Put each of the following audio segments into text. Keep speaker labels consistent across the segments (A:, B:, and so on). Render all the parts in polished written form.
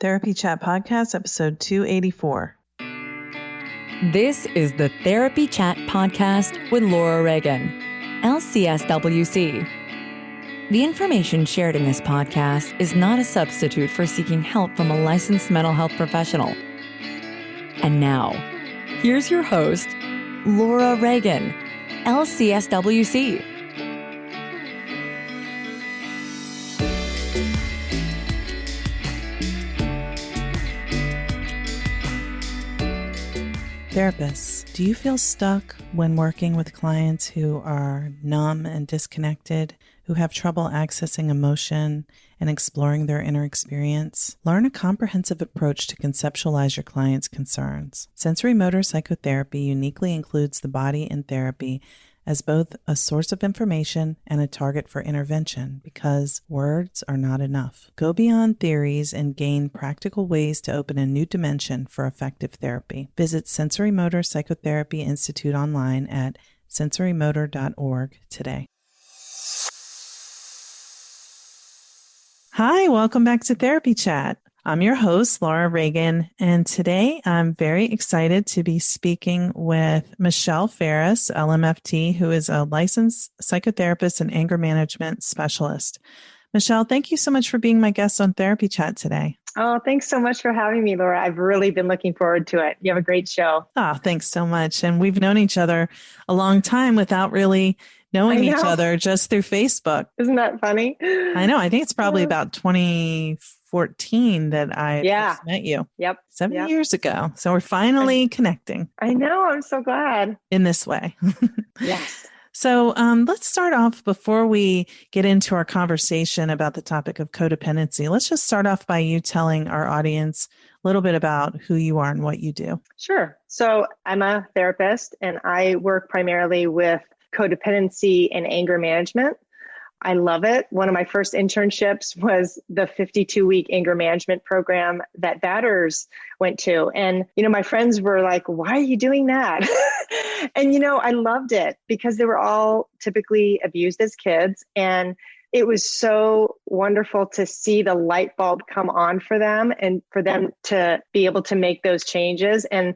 A: Therapy Chat Podcast, episode 284.
B: This is the Therapy Chat Podcast with Laura Reagan, LCSW-C. The information shared in this podcast is not a substitute for seeking help from a licensed mental health professional. And now, here's your host, Laura Reagan, LCSW-C.
A: Therapists, do you feel stuck when working with clients who are numb and disconnected, who have trouble accessing emotion and exploring their inner experience? Learn a comprehensive approach to conceptualize your client's concerns. Sensory motor psychotherapy uniquely includes the body in therapy as both a source of information and a target for intervention, because words are not enough. Go beyond theories and gain practical ways to open a new dimension for effective therapy. Visit Sensory Motor Psychotherapy Institute online at sensorymotor.org today. Hi, welcome back to Therapy Chat. I'm your host, Laura Reagan, and today I'm very excited to be speaking with Michelle Farris, LMFT, who is a licensed psychotherapist and anger management specialist. Michelle, thank you so much for being my guest on Therapy Chat today.
C: Oh, thanks so much for having me, Laura. I've really been looking forward to it. You have a great show.
A: Oh, thanks so much. And we've known each other a long time without really knowing each other, just through Facebook.
C: Isn't that funny?
A: I know. I think it's probably about 2014 that I first met you.
C: Yep.
A: 7 years ago. So we're finally connecting.
C: I know. I'm so glad.
A: In this way.
C: Yes.
A: So let's start off before we get into our conversation about the topic of codependency. Let's just start off by you telling our audience a little bit about who you are and what you do.
C: Sure. So I'm a therapist and I work primarily with codependency and anger management. I love it. One of my first internships was the 52-week anger management program that batters went to. And, my friends were like, why are you doing that? And, I loved it because they were all typically abused as kids. And it was so wonderful to see the light bulb come on for them and for them to be able to make those changes. And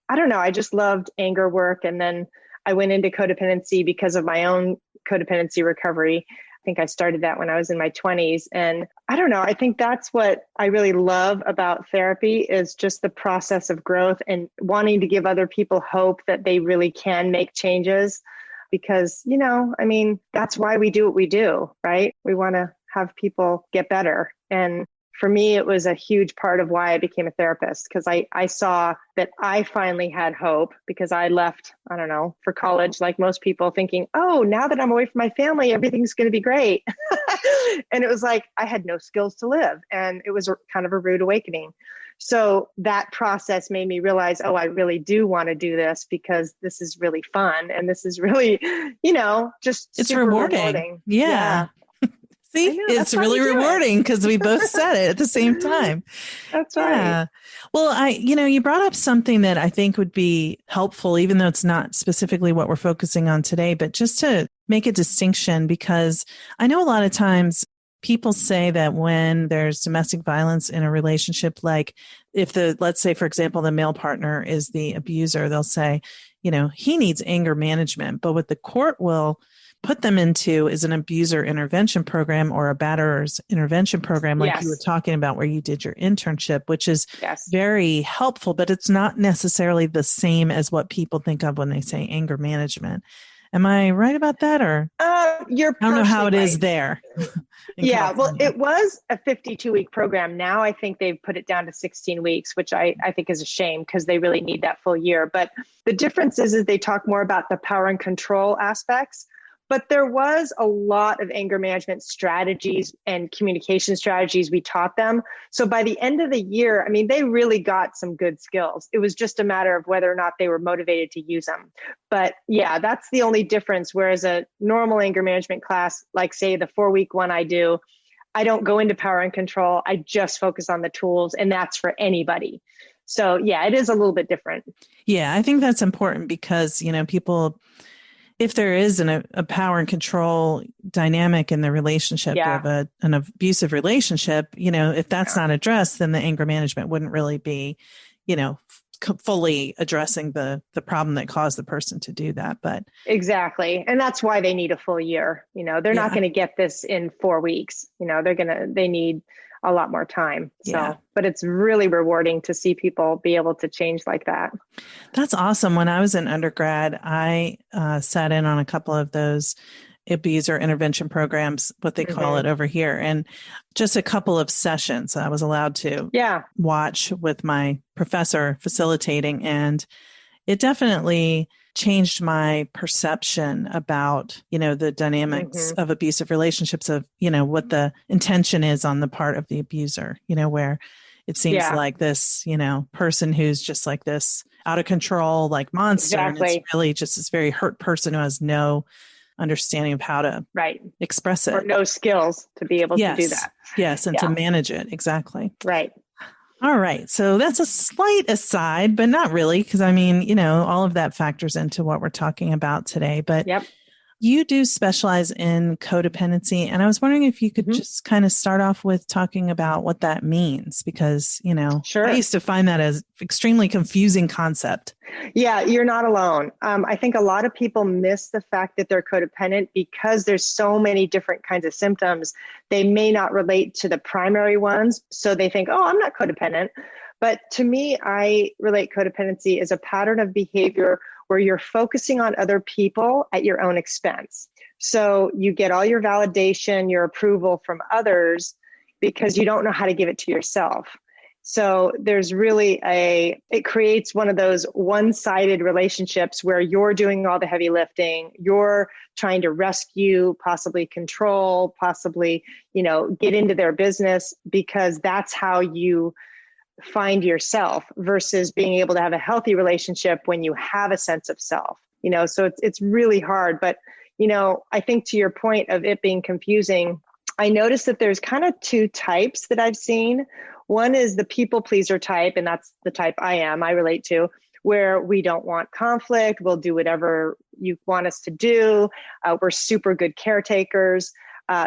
C: I don't know, I just loved anger work. And then I went into codependency because of my own codependency recovery. I think I started that when I was in my 20s. And I don't know, I think that's what I really love about therapy is just the process of growth and wanting to give other people hope that they really can make changes. Because, that's why we do what we do, right? We want to have people get better. And for me, it was a huge part of why I became a therapist, because I saw that I finally had hope because I left, for college, like most people, thinking, oh, now that I'm away from my family, everything's going to be great. And it was like, I had no skills to live. And it was kind of a rude awakening. So that process made me realize, oh, I really do want to do this because this is really fun. And this is really, just
A: it's rewarding. Yeah. See, it's really rewarding because we both said it at the same time.
C: That's right. Yeah.
A: Well, you brought up something that I think would be helpful, even though it's not specifically what we're focusing on today, but just to make a distinction, because I know a lot of times people say that when there's domestic violence in a relationship, like if let's say, for example, the male partner is the abuser, they'll say, he needs anger management, but what the court will put them into is an abuser intervention program or a batterer's intervention program, like you were talking about, where you did your internship, which is very helpful, but it's not necessarily the same as what people think of when they say anger management. Am I right about that? Or
C: you're
A: I don't know how it is there.
C: Yeah, well, it was a 52-week program. Now I think they've put it down to 16 weeks, which I think is a shame because they really need that full year. But the difference is they talk more about the power and control aspects. But there was a lot of anger management strategies and communication strategies we taught them. So by the end of the year, they really got some good skills. It was just a matter of whether or not they were motivated to use them. But yeah, that's the only difference. Whereas a normal anger management class, like say the 4-week one I do, I don't go into power and control. I just focus on the tools, and that's for anybody. So yeah, it is a little bit different.
A: Yeah, I think that's important because, people if there is a power and control dynamic in the relationship of an abusive relationship, if that's not addressed, then the anger management wouldn't really be, fully addressing the problem that caused the person to do that. But
C: exactly. And that's why they need a full year. They're not going to get this in 4 weeks. They need a lot more time. So, but it's really rewarding to see people be able to change like that.
A: That's awesome. When I was in undergrad, I sat in on a couple of those abuser intervention programs, what they call it over here. And just a couple of sessions I was allowed to watch with my professor facilitating. And it definitely changed my perception about, the dynamics of abusive relationships, of, what the intention is on the part of the abuser, where it seems like this, person who's just like this out of control, like monster.
C: Exactly.
A: And it's really just this very hurt person who has no understanding of how to express it.
C: Or no skills to be able to do that.
A: Yes. And to manage it. Exactly.
C: Right.
A: All right. So that's a slight aside, but not really, because all of that factors into what we're talking about today. But you do specialize in codependency. And I was wondering if you could just kind of start off with talking about what that means, because, I used to find that as extremely confusing concept.
C: Yeah, you're not alone. I think a lot of people miss the fact that they're codependent because there's so many different kinds of symptoms. They may not relate to the primary ones. So they think, oh, I'm not codependent. But to me, I relate codependency as a pattern of behavior where you're focusing on other people at your own expense. So you get all your validation, your approval from others because you don't know how to give it to yourself. So there's really it creates one of those one-sided relationships where you're doing all the heavy lifting, you're trying to rescue, possibly control, possibly, get into their business because that's how you find yourself versus being able to have a healthy relationship when you have a sense of self, so it's really hard. But, I think to your point of it being confusing, I noticed that there's kind of two types that I've seen. One is the people pleaser type, and that's the type I relate to, where we don't want conflict. We'll do whatever you want us to do. We're super good caretakers.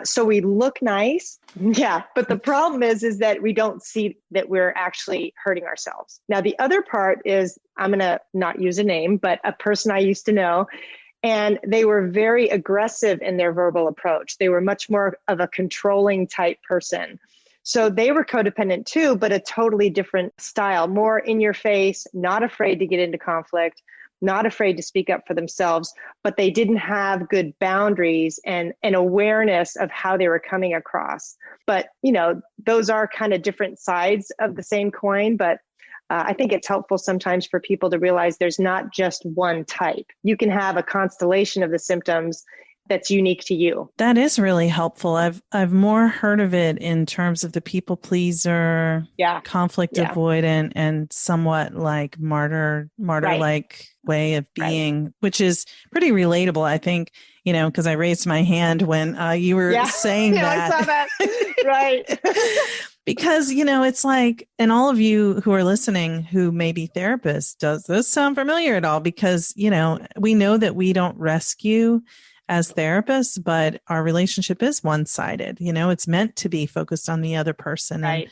C: So we look nice. Yeah. But the problem is that we don't see that we're actually hurting ourselves. Now, the other part is, I'm going to not use a name, but a person I used to know, and they were very aggressive in their verbal approach. They were much more of a controlling type person. So they were codependent too, but a totally different style, more in your face, not afraid to get into conflict, not afraid to speak up for themselves, but they didn't have good boundaries and an awareness of how they were coming across. But, those are kind of different sides of the same coin. But I think it's helpful sometimes for people to realize there's not just one type. You can have a constellation of the symptoms that's unique to you.
A: That is really helpful. I've more heard of it in terms of the people pleaser, conflict avoidant, and somewhat like martyr-like way of being, which is pretty relatable, I think, because I raised my hand when you were saying that.
C: I saw that. Right.
A: Because, it's like, and all of you who are listening who may be therapists, does this sound familiar at all? Because, we know that we don't rescue as therapists, but our relationship is one-sided. It's meant to be focused on the other person.
C: Right.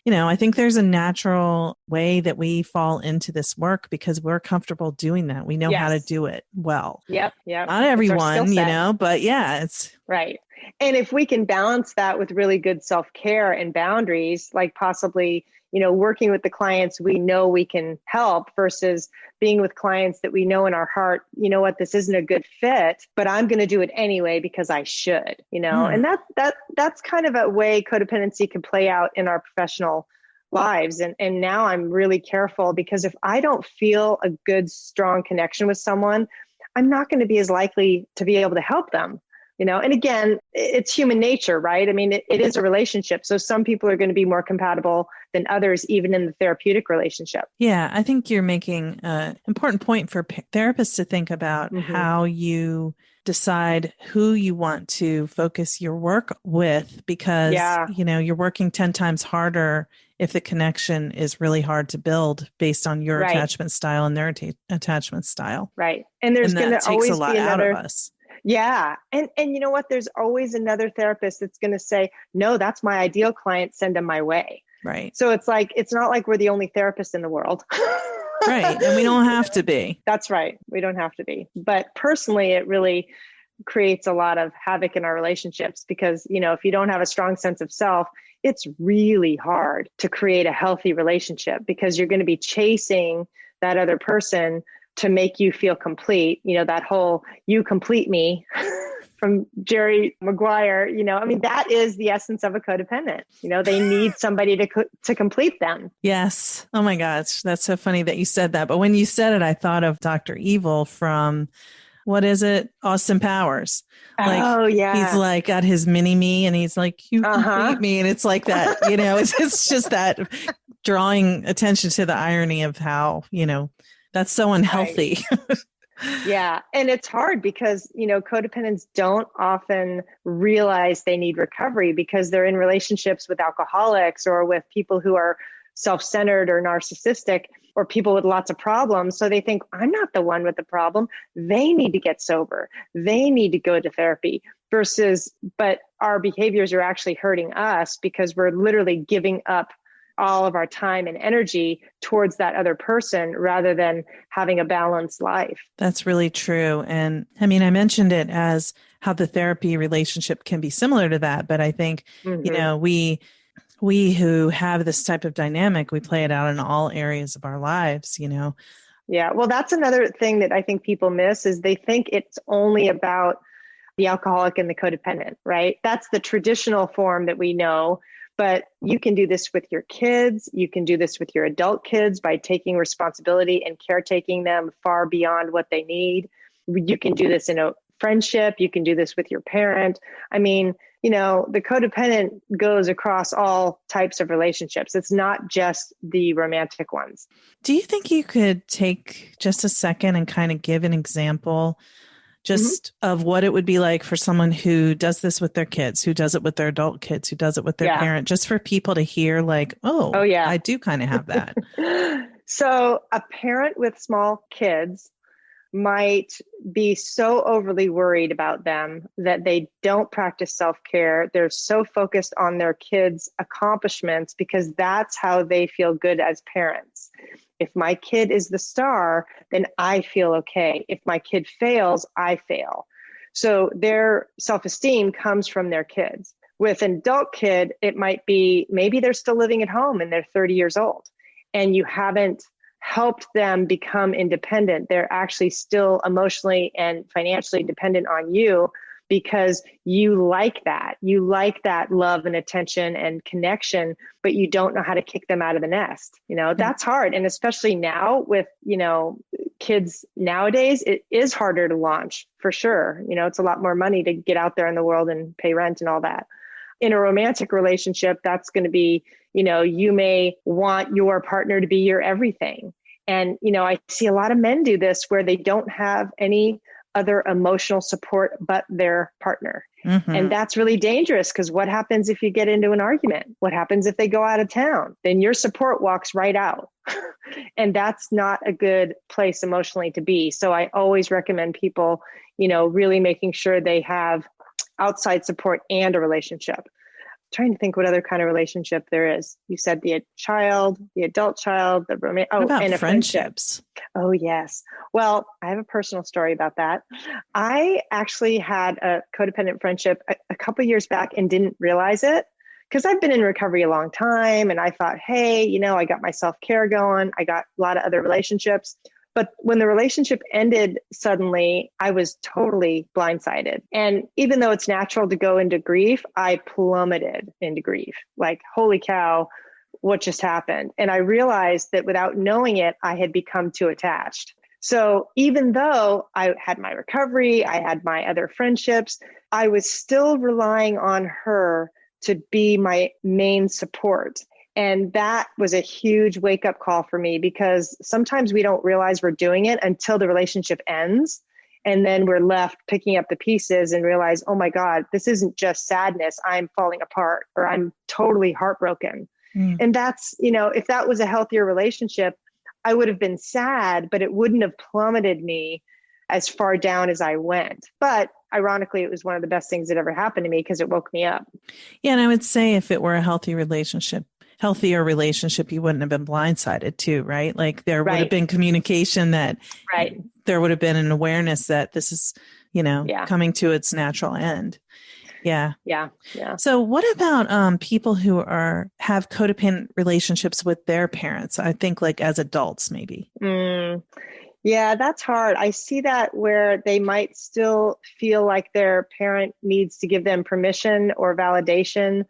A: And, I think there's a natural way that we fall into this work because we're comfortable doing that. We know how to do it well.
C: Yep.
A: Not everyone, but it's
C: right. And if we can balance that with really good self-care and boundaries, like possibly, working with the clients we know we can help versus being with clients that we know in our heart, this isn't a good fit, but I'm going to do it anyway because I should, and that's kind of a way codependency can play out in our professional lives. And now I'm really careful because if I don't feel a good, strong connection with someone, I'm not going to be as likely to be able to help them. And again, it's human nature, right? I mean, it is a relationship. So some people are going to be more compatible than others, even in the therapeutic relationship.
A: Yeah, I think you're making an important point for therapists to think about how you decide who you want to focus your work with, because, you're working 10 times harder if the connection is really hard to build based on your
C: Right.
A: attachment style and their attachment style.
C: Right. And there's
A: And
C: going
A: that
C: to
A: takes a
C: always
A: lot
C: be
A: out of
C: another.
A: us.
C: Yeah. And you know what? There's always another therapist that's going to say, no, that's my ideal client. Send them my way.
A: Right.
C: So it's like, it's not like we're the only therapist in the world.
A: Right. And we don't have to be.
C: That's right. We don't have to be. But personally, it really creates a lot of havoc in our relationships because, you know, if you don't have a strong sense of self, it's really hard to create a healthy relationship because you're going to be chasing that other person to make you feel complete. You know, that whole "you complete me" from Jerry Maguire, you know, I mean, that is the essence of a codependent. You know, they need somebody to complete them.
A: Yes. Oh my gosh. That's so funny that you said that. But when you said it, I thought of Dr. Evil from, what is it? Austin Powers. Like,
C: oh, yeah.
A: He's like got his mini me and he's like, you complete me. And it's like that, you know, it's just that drawing attention to the irony of how, you know, that's so unhealthy.
C: Right. Yeah. And it's hard because, you know, codependents don't often realize they need recovery because they're in relationships with alcoholics or with people who are self-centered or narcissistic or people with lots of problems. So they think, I'm not the one with the problem. They need to get sober. They need to go to therapy but our behaviors are actually hurting us because we're literally giving up all of our time and energy towards that other person rather than having a balanced life.
A: That's really true. And I mean, I mentioned it as how the therapy relationship can be similar to that. But I think, you know, we who have this type of dynamic, we play it out in all areas of our lives, you know?
C: Yeah. Well, that's another thing that I think people miss is they think it's only about the alcoholic and the codependent, right? That's the traditional form that we know. But you can do this with your kids. You can do this with your adult kids by taking responsibility and caretaking them far beyond what they need. You can do this in a friendship. You can do this with your parent. I mean, you know, the codependent goes across all types of relationships. It's not just the romantic ones.
A: Do you think you could take just a second and kind of give an example just of what it would be like for someone who does this with their kids, who does it with their adult kids, who does it with their parent, just for people to hear like, oh yeah, I do kind of have that.
C: So a parent with small kids might be so overly worried about them that they don't practice self-care. They're so focused on their kids' accomplishments because that's how they feel good as parents. If my kid is the star, then I feel okay. If my kid fails, I fail. So their self-esteem comes from their kids. With an adult kid, it might be maybe they're still living at home and they're 30 years old and you haven't helped them become independent. They're actually still emotionally and financially dependent on you because you like that. You like that love and attention and connection, but you don't know how to kick them out of the nest. You know, that's hard. And especially now with, you know, kids nowadays, it is harder to launch for sure. You know, it's a lot more money to get out there in the world and pay rent and all that. In a romantic relationship, that's going to be, you know, you may want your partner to be your everything. And, you know, I see a lot of men do this where they don't have any other emotional support but their partner. And that's really dangerous because what happens if you get into an argument? What happens if they go out of town? Then your support walks right out. And that's not a good place emotionally to be. So I always recommend people, you know, really making sure they have outside support and a relationship. Trying to think what other kind of relationship there is. You said the child, the adult child, the romance. Oh,
A: about
C: and
A: friendships?
C: Oh, yes. Well, I have a personal story about that. I actually had a codependent friendship a couple of years back and didn't realize it because I've been in recovery a long time. And I thought, hey, you know, I got my self-care going. I got a lot of other relationships. But when the relationship ended suddenly, I was totally blindsided. And even though it's natural to go into grief, I plummeted into grief. Like, holy cow, what just happened? And I realized that without knowing it, I had become too attached. So even though I had my recovery, I had my other friendships, I was still relying on her to be my main support. And that was a huge wake-up call for me because sometimes we don't realize we're doing it until the relationship ends. And then we're left picking up the pieces and realize, oh my God, this isn't just sadness. I'm falling apart or I'm totally heartbroken.
A: Mm.
C: And that's, if that was a healthier relationship, I would have been sad, but it wouldn't have plummeted me as far down as I went. But ironically, it was one of the best things that ever happened to me because it woke me up.
A: Yeah. And I would say if it were a healthier relationship, you wouldn't have been blindsided too, right? Like there would have
C: Right.
A: been communication that
C: Right.
A: there would have been an awareness that this is,
C: Yeah.
A: coming to its natural end. Yeah.
C: Yeah. Yeah.
A: So what about people who have codependent relationships with their parents? I think like as adults, maybe.
C: Yeah, that's hard. I see that where they might still feel like their parent needs to give them permission or validation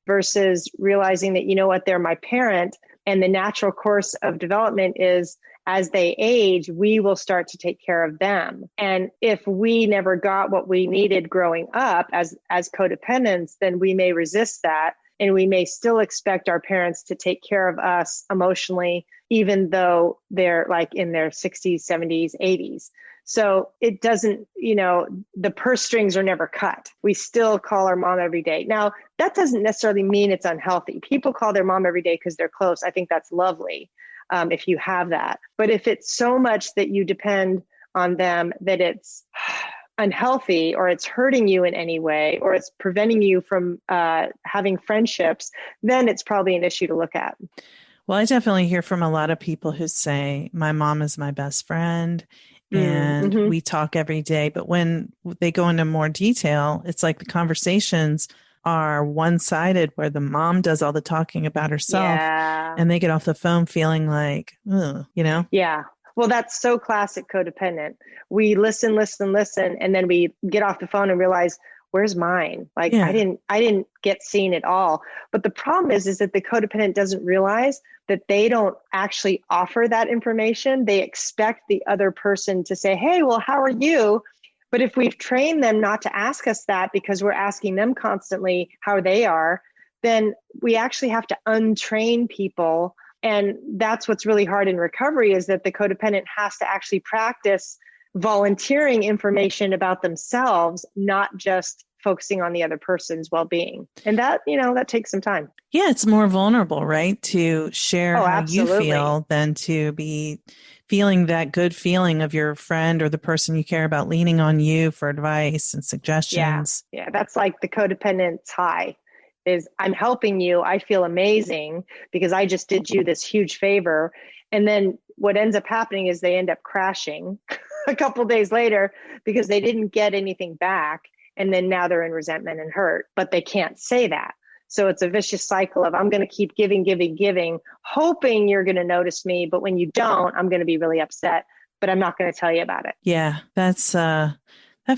C: versus realizing that, they're my parent. And the natural course of development is as they age, we will start to take care of them. And if we never got what we needed growing up as codependents, then we may resist that. And we may still expect our parents to take care of us emotionally, even though they're like in their 60s, 70s, 80s. So it doesn't, the purse strings are never cut. We still call our mom every day. Now, that doesn't necessarily mean it's unhealthy. People call their mom every day because they're close. I think that's lovely if you have that. But if it's so much that you depend on them that it's unhealthy or it's hurting you in any way or it's preventing you from having friendships, then it's probably an issue to look at.
A: Well, I definitely hear from a lot of people who say, my mom is my best friend and we talk every day. But when they go into more detail, it's like the conversations are one-sided where the mom does all the talking about herself and they get off the phone feeling like,
C: Yeah. Well, that's so classic codependent. We listen, and then we get off the phone and realize, where's mine? Like, I didn't get seen at all. But the problem is that the codependent doesn't realize that they don't actually offer that information. They expect the other person to say, hey, well, how are you? But if we've trained them not to ask us that because we're asking them constantly how they are, then we actually have to untrain people. And that's what's really hard in recovery is that the codependent has to actually practice volunteering information about themselves, not just focusing on the other person's well-being. And that, that takes some time.
A: Yeah, it's more vulnerable, right? To share how
C: absolutely.
A: you feel than to be feeling that good feeling of your friend or the person you care about leaning on you for advice and suggestions.
C: Yeah, that's like the codependent's high. Is I'm helping you. I feel amazing because I just did you this huge favor. And then what ends up happening is they end up crashing a couple days later because they didn't get anything back. And then now they're in resentment and hurt, but they can't say that. So it's a vicious cycle of I'm going to keep giving, hoping you're going to notice me. But when you don't, I'm going to be really upset, but I'm not going to tell you about it.
A: Yeah, that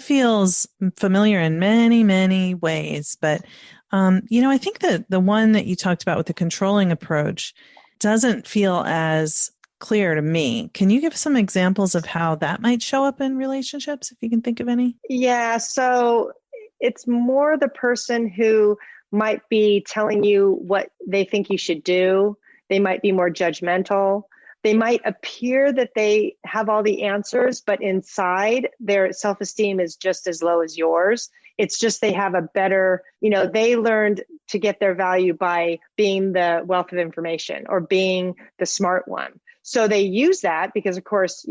A: feels familiar in many, many ways. But I think that the one that you talked about with the controlling approach doesn't feel as clear to me. Can you give some examples of how that might show up in relationships, if you can think of any?
C: Yeah, so it's more the person who might be telling you what they think you should do. They might be more judgmental. They might appear that they have all the answers, but inside their self-esteem is just as low as yours. It's just they have a better, they learned to get their value by being the wealth of information or being the smart one. So they use that because, of course,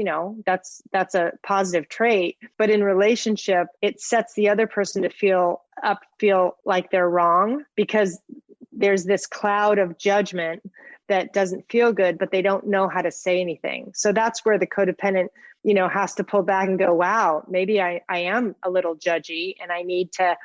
C: that's a positive trait. But in relationship, it sets the other person to feel like they're wrong because there's this cloud of judgment that doesn't feel good, but they don't know how to say anything. So that's where the codependent, has to pull back and go, wow, maybe I am a little judgy and I need to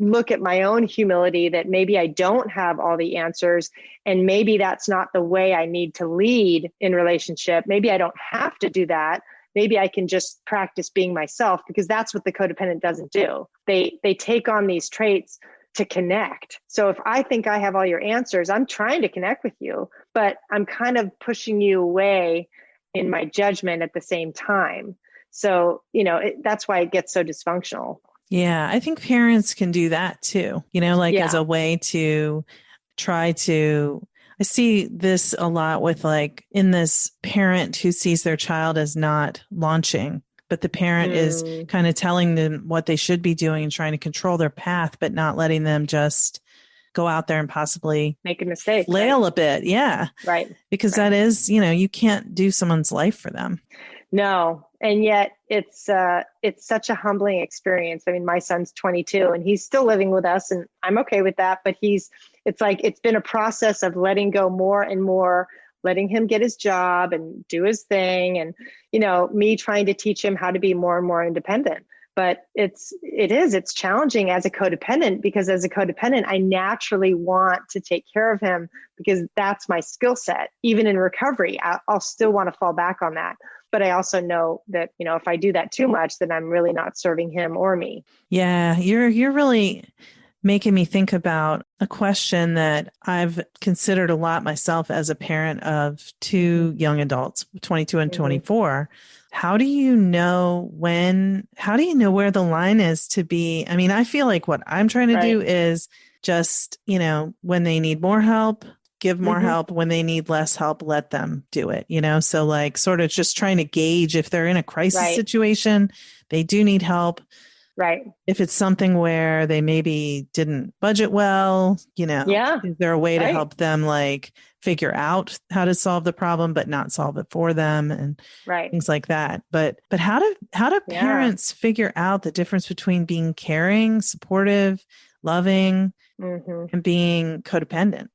C: look at my own humility that maybe I don't have all the answers. And maybe that's not the way I need to lead in relationship. Maybe I don't have to do that. Maybe I can just practice being myself because that's what the codependent doesn't do. They take on these traits to connect. So if I think I have all your answers, I'm trying to connect with you, but I'm kind of pushing you away in my judgment at the same time. So, that's why it gets so dysfunctional.
A: Yeah, I think parents can do that too, as a way to try to, I see this a lot with in this parent who sees their child as not launching, but the parent is kind of telling them what they should be doing and trying to control their path, but not letting them just go out there and possibly
C: make a mistake,
A: flail
C: right?
A: a bit. Yeah.
C: Right.
A: Because that is, you can't do someone's life for them.
C: No. And yet it's such a humbling experience. I mean, my son's 22 and he's still living with us and I'm okay with that. But it's been a process of letting go more and more, letting him get his job and do his thing. And, me trying to teach him how to be more and more independent. But it's challenging as a codependent, because as a codependent, I naturally want to take care of him because that's my skill set. Even in recovery, I'll still want to fall back on that. But I also know that, if I do that too much, then I'm really not serving him or me.
A: Yeah, you're really making me think about a question that I've considered a lot myself as a parent of two young adults, 22 and 24. How do you know where the line is to be? I mean, I feel like what I'm trying to do is just, when they need more help, give more help. When they need less help, let them do it, So like sort of just trying to gauge if they're in a crisis situation, they do need help.
C: Right.
A: If it's something where they maybe didn't budget well, is there a way to help them like figure out how to solve the problem, but not solve it for them and things like that. But how do parents figure out the difference between being caring, supportive, loving, and being codependent?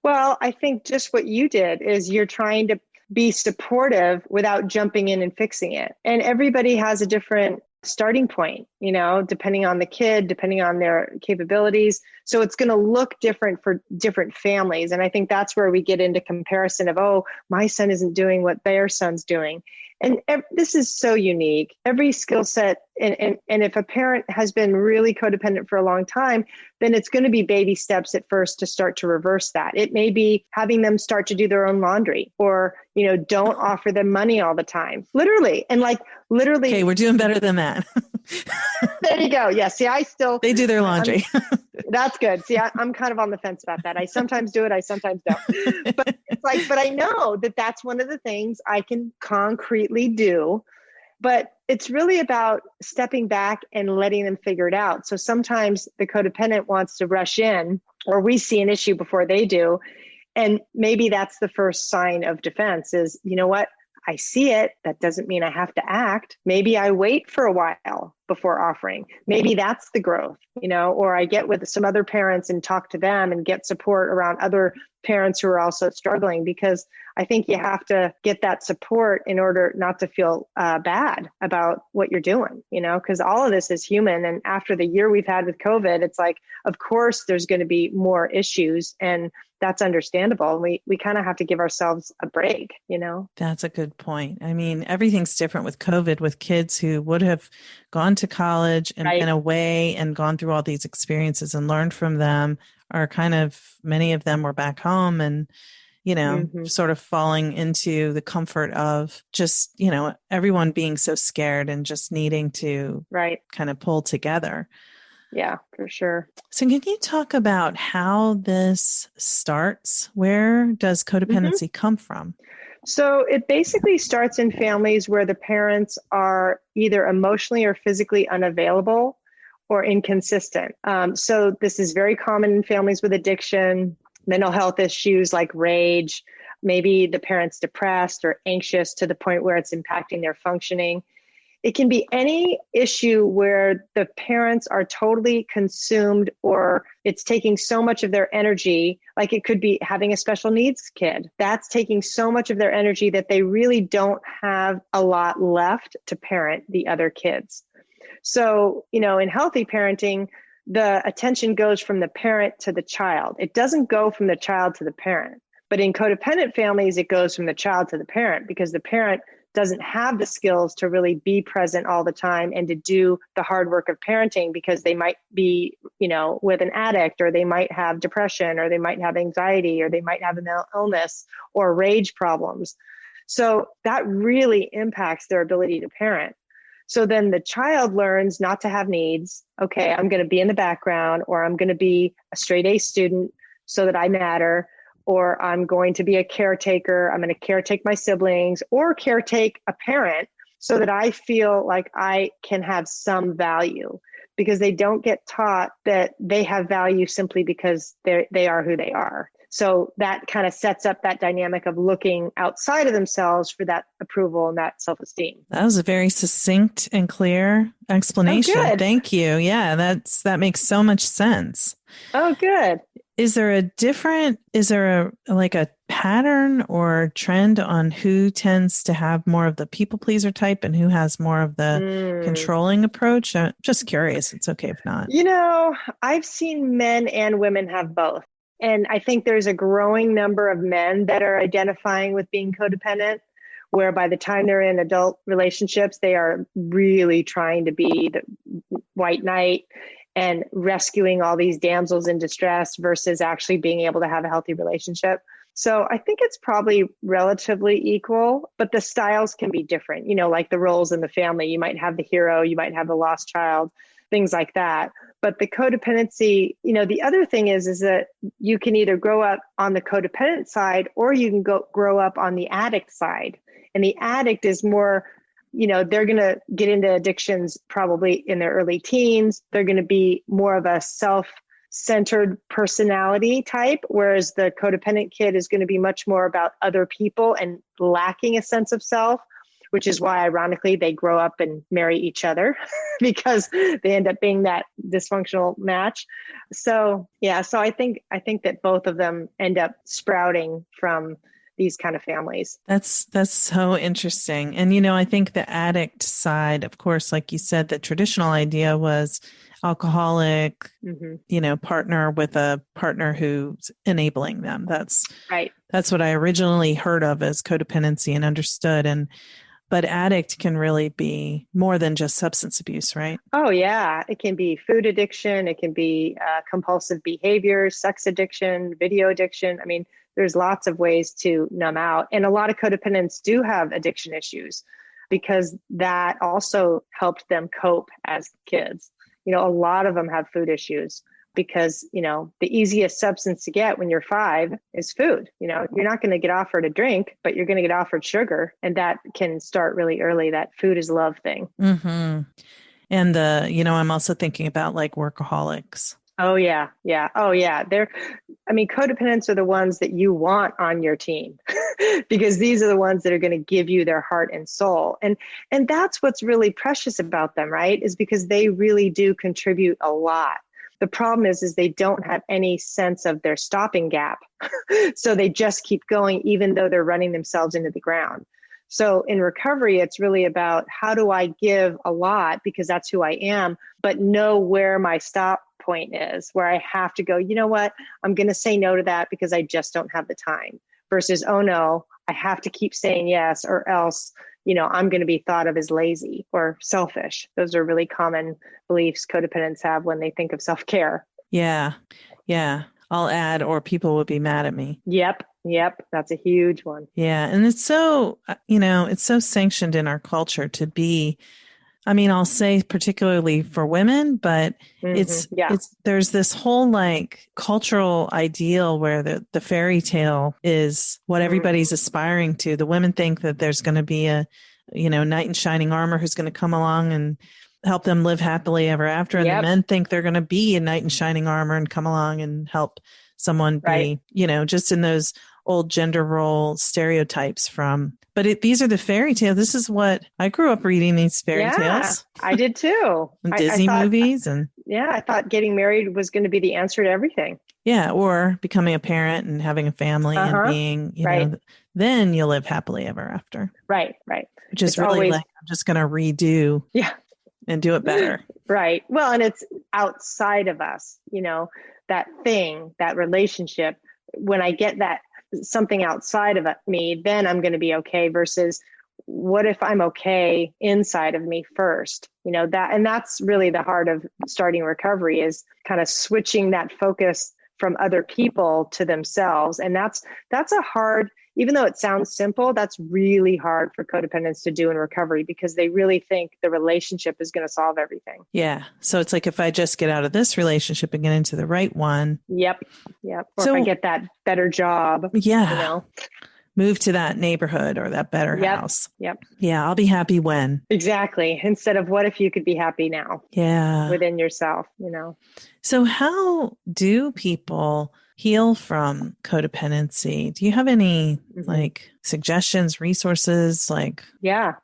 C: Well, I think just what you did is you're trying to be supportive without jumping in and fixing it. And everybody has a different starting point, depending on the kid, depending on their capabilities. So it's going to look different for different families. And I think that's where we get into comparison of, oh, my son isn't doing what their son's doing. And this is so unique. Every skill set, and if a parent has been really codependent for a long time, then it's going to be baby steps at first to start to reverse that. It may be having them start to do their own laundry, or, don't offer them money all the time. Literally. And literally.
A: Okay, we're doing better than that.
C: There you go. Yeah. See,
A: they do their laundry.
C: That's good. See, I'm kind of on the fence about that. I sometimes do it. I sometimes don't. But but I know that that's one of the things I can concretely do. But it's really about stepping back and letting them figure it out. So sometimes the codependent wants to rush in, or we see an issue before they do. And maybe that's the first sign of defense is, you know what? I see it. That doesn't mean I have to act. Maybe I wait for a while before offering. Maybe that's the growth, or I get with some other parents and talk to them and get support around other parents who are also struggling, because I think you have to get that support in order not to feel bad about what you're doing, because all of this is human. And after the year we've had with COVID, it's like, of course, there's going to be more issues, and that's understandable. We kind of have to give ourselves a break,
A: That's a good point. I mean, everything's different with COVID, with kids who would have gone to college and been away and gone through all these experiences and learned from them, are kind of, many of them were back home and, sort of falling into the comfort of just, everyone being so scared and just needing to kind of pull together.
C: Yeah, for sure.
A: So can you talk about how this starts? Where does codependency come from?
C: So it basically starts in families where the parents are either emotionally or physically unavailable or inconsistent. So this is very common in families with addiction, mental health issues like rage. Maybe the parent's depressed or anxious to the point where it's impacting their functioning. It can be any issue where the parents are totally consumed, or it's taking so much of their energy. Like it could be having a special needs kid. That's taking so much of their energy that they really don't have a lot left to parent the other kids. So, in healthy parenting, the attention goes from the parent to the child. It doesn't go from the child to the parent. But in codependent families, it goes from the child to the parent, because the parent doesn't have the skills to really be present all the time and to do the hard work of parenting, because they might be, with an addict, or they might have depression, or they might have anxiety, or they might have an illness or rage problems. So that really impacts their ability to parent. So then the child learns not to have needs. Okay, I'm going to be in the background, or I'm going to be a straight A student so that I matter. Or I'm going to be a caretaker. I'm going to caretake my siblings, or caretake a parent so that I feel like I can have some value. because they don't get taught that they have value simply because they are who they are. So that kind of sets up that dynamic of looking outside of themselves for that approval and that self-esteem.
A: That was a very succinct and clear explanation.
C: Oh, good.
A: Thank you. Yeah, that makes so much sense.
C: Oh, good.
A: Is there a pattern or trend on who tends to have more of the people pleaser type and who has more of the controlling approach? I'm just curious. It's okay if not.
C: I've seen men and women have both. And I think there's a growing number of men that are identifying with being codependent, where by the time they're in adult relationships, they are really trying to be the white knight and rescuing all these damsels in distress versus actually being able to have a healthy relationship. So I think it's probably relatively equal, but the styles can be different. Like the roles in the family, you might have the hero, you might have the lost child, things like that. But the codependency, the other thing is that you can either grow up on the codependent side or you can grow up on the addict side. And the addict is more, they're going to get into addictions probably in their early teens. They're going to be more of a self-centered personality type, whereas the codependent kid is going to be much more about other people and lacking a sense of self, which is why, ironically, they grow up and marry each other because they end up being that dysfunctional match. So, yeah, so I think that both of them end up sprouting from these kind of families.
A: That's so interesting. And, I think the addict side, of course, like you said, the traditional idea was alcoholic, partner with a partner who's enabling them. That's
C: right.
A: That's what I originally heard of as codependency and understood. But addict can really be more than just substance abuse, right?
C: Oh, yeah. It can be food addiction. It can be compulsive behavior, sex addiction, video addiction. I mean, there's lots of ways to numb out. And a lot of codependents do have addiction issues because that also helped them cope as kids. A lot of them have food issues because, the easiest substance to get when you're 5 is food. You're not going to get offered a drink, but you're going to get offered sugar. And that can start really early, that food is love thing.
A: Mm-hmm. And I'm also thinking about like workaholics.
C: Oh, yeah. Yeah. Oh, yeah. Codependents are the ones that you want on your team because these are the ones that are going to give you their heart and soul. And that's what's really precious about them, right? Is because they really do contribute a lot. The problem is they don't have any sense of their stopping gap. So they just keep going, even though they're running themselves into the ground. So in recovery, it's really about how do I give a lot because that's who I am, but know where my stop point is, where I have to go, you know what, I'm going to say no to that because I just don't have the time versus, oh no, I have to keep saying yes or else, I'm going to be thought of as lazy or selfish. Those are really common beliefs codependents have when they think of self-care.
A: Yeah. Yeah. I'll add, or people will be mad at me.
C: Yep. That's a huge one.
A: Yeah. And it's so, it's so sanctioned in our culture to be, I'll say particularly for women, but it's there's this whole like cultural ideal where the fairy tale is what everybody's aspiring to. The women think that there's going to be a, knight in shining armor who's going to come along and help them live happily ever after. And the men think they're going to be a knight in shining armor and come along and help someone be, just in those old gender role stereotypes from. But these are the fairy tales. This is what I grew up reading, these fairy tales.
C: I did too.
A: And Disney movies.
C: I thought getting married was going to be the answer to everything.
A: Yeah. Or becoming a parent and having a family and being, then you'll live happily ever after.
C: Right.
A: Which is really always, like, I'm just going to redo and do it better.
C: Right. Well, and it's outside of us, that thing, that relationship. When I get that something outside of me, then I'm going to be okay versus what if I'm okay inside of me first, and that's really the heart of starting recovery is kind of switching that focus from other people to themselves. And that's a hard, even though it sounds simple, that's really hard for codependents to do in recovery because they really think the relationship is going to solve everything.
A: Yeah. So it's like, if I just get out of this relationship and get into the right one.
C: Yep. Or if I get that better job.
A: Yeah. move to that neighborhood or that better house.
C: Yep.
A: Yeah. I'll be happy when.
C: Exactly. Instead of what if you could be happy now?
A: Yeah.
C: Within yourself,
A: So how do people heal from codependency? Do you have any like suggestions, resources?
C: Yeah.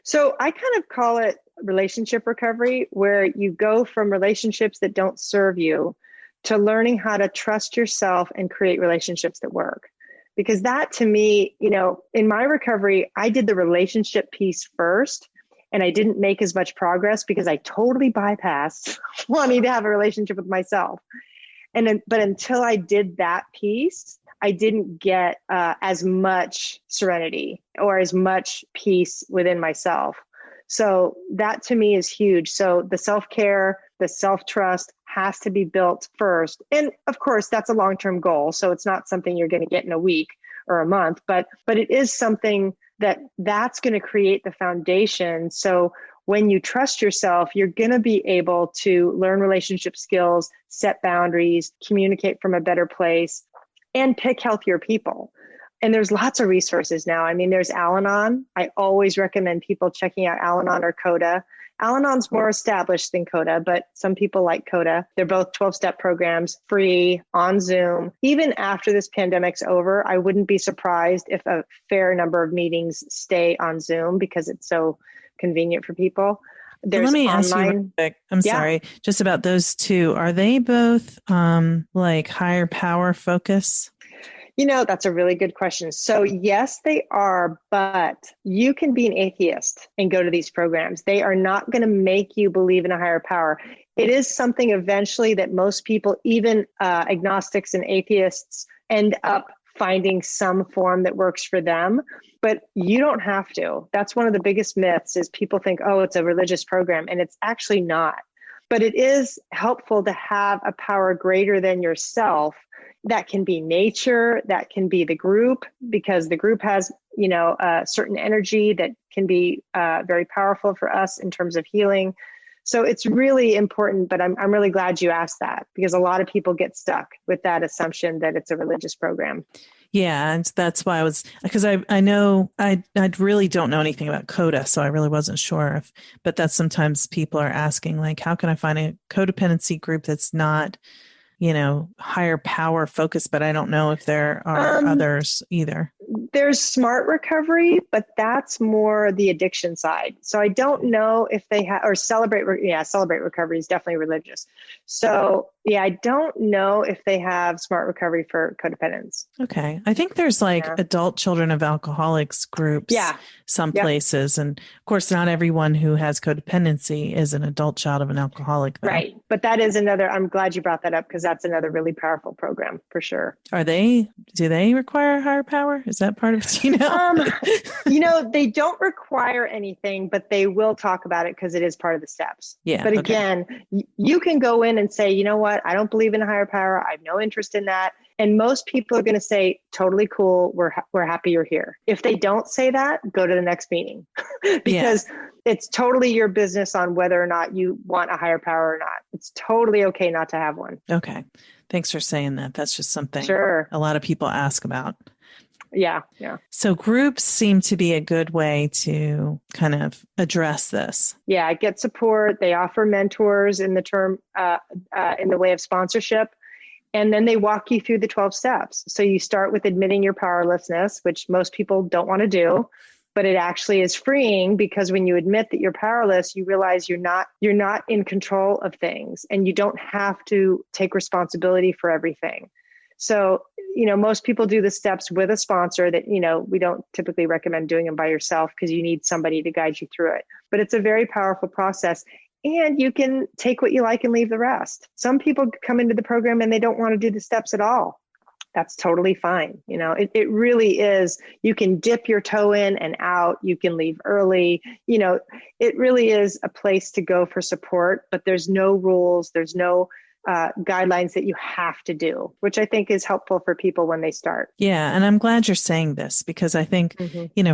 C: So I kind of call it relationship recovery, where you go from relationships that don't serve you to learning how to trust yourself and create relationships that work. Because that to me, in my recovery, I did the relationship piece first, and I didn't make as much progress because I totally bypassed wanting to have a relationship with myself. But until I did that piece, I didn't get as much serenity or as much peace within myself. So that to me is huge. So the self-care, the self-trust has to be built first. And of course, that's a long-term goal. So it's not something you're going to get in a week or a month, but it is something that's going to create the foundation. So when you trust yourself, you're going to be able to learn relationship skills, set boundaries, communicate from a better place, and pick healthier people. And there's lots of resources now. I mean, there's Al-Anon. I always recommend people checking out Al-Anon or Coda. Al-Anon's more established than Coda, but some people like Coda. They're both 12-step programs, free, on Zoom. Even after this pandemic's over, I wouldn't be surprised if a fair number of meetings stay on Zoom because it's so convenient for people. There's
A: Let me
C: online.
A: ask you real quick. I'm sorry, just about those two. Are they both like higher power focus?
C: That's a really good question. So yes, they are, but you can be an atheist and go to these programs. They are not going to make you believe in a higher power. It is something eventually that most people, even agnostics and atheists, end up finding some form that works for them, but you don't have to. That's one of the biggest myths is people think, oh, it's a religious program, and it's actually not. But it is helpful to have a power greater than yourself. That can be nature, that can be the group, because the group has, a certain energy that can be very powerful for us in terms of healing. So it's really important, but I'm really glad you asked that, because a lot of people get stuck with that assumption that it's a religious program.
A: Yeah. And that's why because I know I really don't know anything about Coda. So I really wasn't sure but that's sometimes people are asking, like, how can I find a codependency group that's not, higher power focused, but I don't know if there are others either.
C: There's Smart Recovery, but that's more the addiction side. So I don't know if they have, or Celebrate Recovery is definitely religious. So I don't know if they have Smart Recovery for codependents.
A: Okay. I think there's adult children of alcoholics groups, some places. And of course, not everyone who has codependency is an adult child of an alcoholic. Though.
C: Right. But that is I'm glad you brought that up, because that's another really powerful program for sure.
A: Do they require higher power? Is that part of it?
C: They don't require anything, but they will talk about it because it is part of the steps.
A: Yeah.
C: But again, you can go in and say, you know what? I don't believe in a higher power. I have no interest in that. And most people are going to say, totally cool. We're happy you're here. If they don't say that, go to the next meeting because it's totally your business on whether or not you want a higher power or not. It's totally okay not to have one.
A: Okay. Thanks for saying that. That's just something
C: a
A: lot of people ask about.
C: Yeah.
A: So groups seem to be a good way to kind of address this.
C: Yeah, get support. They offer mentors in the way of sponsorship. And then they walk you through the 12 steps. So you start with admitting your powerlessness, which most people don't want to do, but it actually is freeing, because when you admit that you're powerless, you realize you're not in control of things, and you don't have to take responsibility for everything. So, most people do the steps with a sponsor that, we don't typically recommend doing them by yourself, because you need somebody to guide you through it. But it's a very powerful process. And you can take what you like and leave the rest. Some people come into the program and they don't want to do the steps at all. That's totally fine. It really is. You can dip your toe in and out. You can leave early. It really is a place to go for support, but there's no rules. There's no guidelines that you have to do, which I think is helpful for people when they start.
A: Yeah. And I'm glad you're saying this, because I think,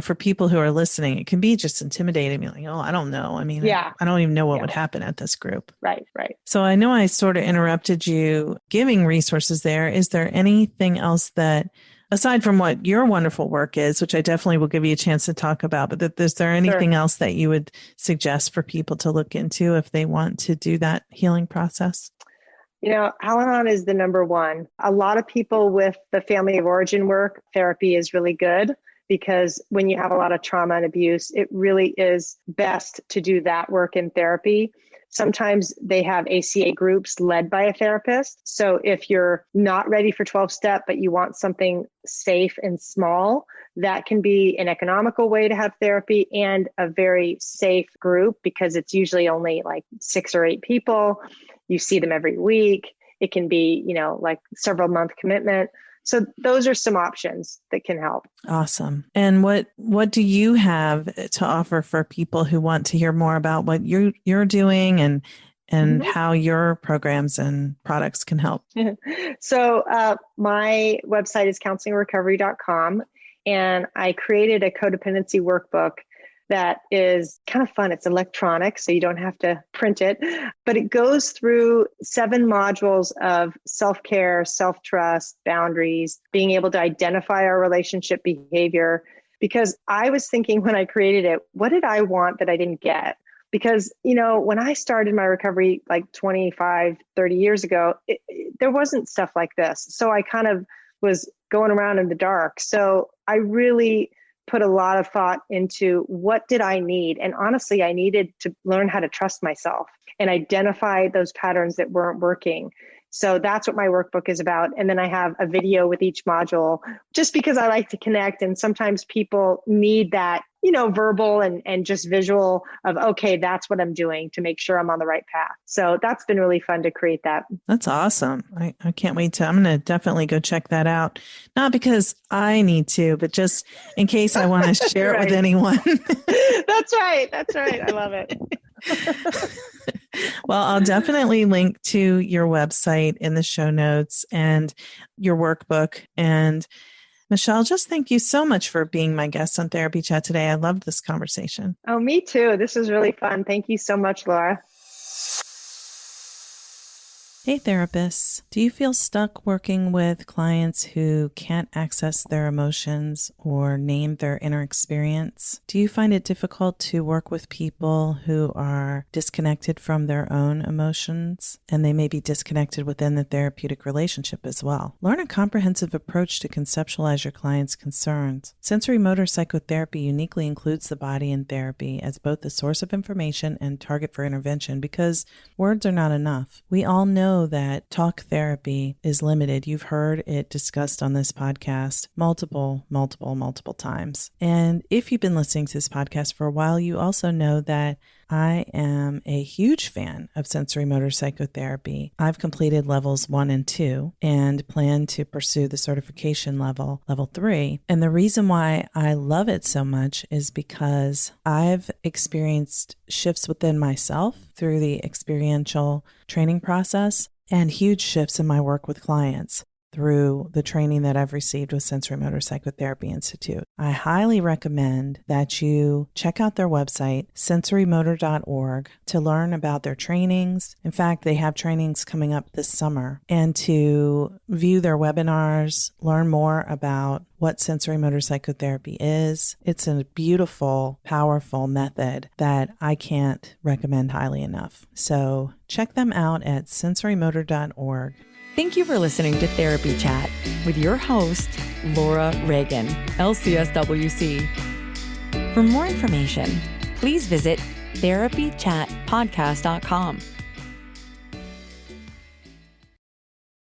A: for people who are listening, it can be just intimidating. You're like, oh, I don't know. I mean, I don't even know what would happen at this group.
C: Right.
A: So I know I sort of interrupted you giving resources there. Is there anything else that aside from what your wonderful work is, which I definitely will give you a chance to talk about, but is there anything
C: Sure.
A: else that you would suggest for people to look into if they want to do that healing process?
C: Al-Anon is the number one. A lot of people with the family of origin work, therapy is really good because when you have a lot of trauma and abuse, it really is best to do that work in therapy. Sometimes they have ACA groups led by a therapist. So if you're not ready for 12-step, but you want something safe and small, that can be an economical way to have therapy and a very safe group because it's usually only like 6 or 8 people. You see them every week. It can be, like several month commitment. So those are some options that can help.
A: Awesome. And what do you have to offer for people who want to hear more about what you're doing and how your programs and products can help?
C: So my website is counselingrecovery.com, and I created a codependency workbook that is kind of fun. It's electronic, so you don't have to print it, but it goes through 7 modules of self-care, self-trust, boundaries, being able to identify our relationship behavior. Because I was thinking when I created it, what did I want that I didn't get? Because, when I started my recovery like 25, 30 years ago, there wasn't stuff like this. So I kind of was going around in the dark. So I really put a lot of thought into what did I need? And honestly, I needed to learn how to trust myself and identify those patterns that weren't working. So that's what my workbook is about. And then I have a video with each module just because I like to connect. And sometimes people need that, verbal and just visual of, okay, that's what I'm doing to make sure I'm on the right path. So that's been really fun to create that. That's
A: awesome. I can't wait I'm going to definitely go check that out. Not because I need to, but just in case I want to share it with anyone.
C: That's right. I love it.
A: Well, I'll definitely link to your website in the show notes and your workbook. And Michelle, just thank you so much for being my guest on Therapy Chat today. I loved this conversation.
C: Oh, me too. This was really fun. Thank you so much, Laura.
A: Hey therapists, do you feel stuck working with clients who can't access their emotions or name their inner experience? Do you find it difficult to work with people who are disconnected from their own emotions and they may be disconnected within the therapeutic relationship as well? Learn a comprehensive approach to conceptualize your client's concerns. Sensory motor psychotherapy uniquely includes the body in therapy as both the source of information and target for intervention because words are not enough. We all know that talk therapy is limited. You've heard it discussed on this podcast multiple times. And if you've been listening to this podcast for a while, you also know that I am a huge fan of sensory motor psychotherapy. I've completed levels 1 and 2 and plan to pursue the certification level 3. And the reason why I love it so much is because I've experienced shifts within myself through the experiential training process and huge shifts in my work with clients through the training that I've received with Sensory Motor Psychotherapy Institute. I highly recommend that you check out their website, sensorymotor.org, to learn about their trainings. In fact, they have trainings coming up this summer, and to view their webinars, learn more about what sensory motor psychotherapy is. It's a beautiful, powerful method that I can't recommend highly enough. So check them out at sensorymotor.org.
B: Thank you for listening to Therapy Chat with your host, Laura Reagan, LCSW-C. For more information, please visit therapychatpodcast.com.